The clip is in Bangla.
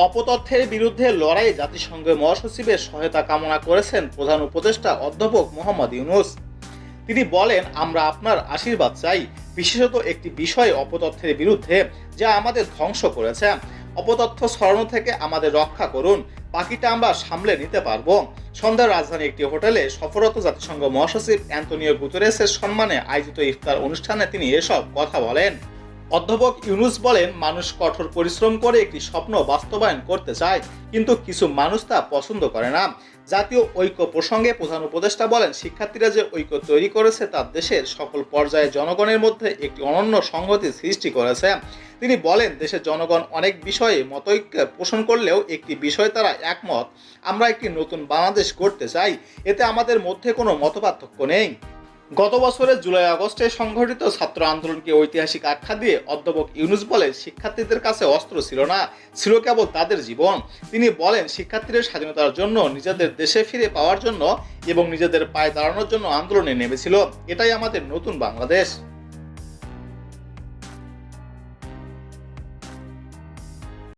অপতথ্যের বিরুদ্ধে লড়াইয়ে জাতিসংঘের মহাসচিবের সহায়তা কামনা করেছেন প্রধান উপদেষ্টা অধ্যাপক মোহাম্মদ ইউনূস। তিনি বলেন, আমরা আপনার আশীর্বাদ চাই, বিশেষত একটি বিষয় অপতথ্যের বিরুদ্ধে যা আমাদের ধ্বংস করেছে। অপতথ্য ছড়ানো থেকে আমাদের রক্ষা করুন, বাকিটা আমরা সামলে নিতে পারবো। সন্ধ্যায় রাজধানী একটি হোটেলে সফররত জাতিসংঘ মহাসচিব অ্যান্তোনিও গুতেরেসের সম্মানে আয়োজিত ইফতার অনুষ্ঠানে তিনি এসব কথা বলেন। অধ্যাপক ইউনূস বলেন, মানুষ কঠোর পরিশ্রম করে একটি স্বপ্ন বাস্তবায়ন করতে চায়, কিন্তু কিছু মানুষ তা পছন্দ করে না। জাতীয় ঐক্য প্রসঙ্গে প্রধান উপদেষ্টা বলেন, শিক্ষার্থীরা যে ঐক্য তৈরি করেছে তা দেশের সকল পর্যায়ে জনগণের মধ্যে একটি অনন্য সংহতি সৃষ্টি করেছে। তিনি বলেন, দেশের জনগণ অনেক বিষয়ে মতৈক্য পোষণ করলেও একটি বিষয়ে তারা একমত, আমরা একটি নতুন বাংলাদেশ গড়তে চাই, এতে আমাদের মধ্যে কোনো মতপার্থক্য নেই। গত বছরের জুলাই আগস্টে সংঘটিত ছাত্র আন্দোলনকে ঐতিহাসিক আখ্যা দিয়ে অধ্যাপক ইউনূস বলেন, শিক্ষার্থীদের কাছে অস্ত্র ছিল না, ছিল কেবল তাদের জীবন। তিনি বলেন, শিক্ষার্থীদের স্বাধীনতার জন্য, নিজেদের দেশে ফিরে পাওয়ার জন্য এবং নিজেদের পায়ে দাঁড়ানোর জন্য আন্দোলনে নেমেছিল। এটাই আমাদের নতুন বাংলাদেশ।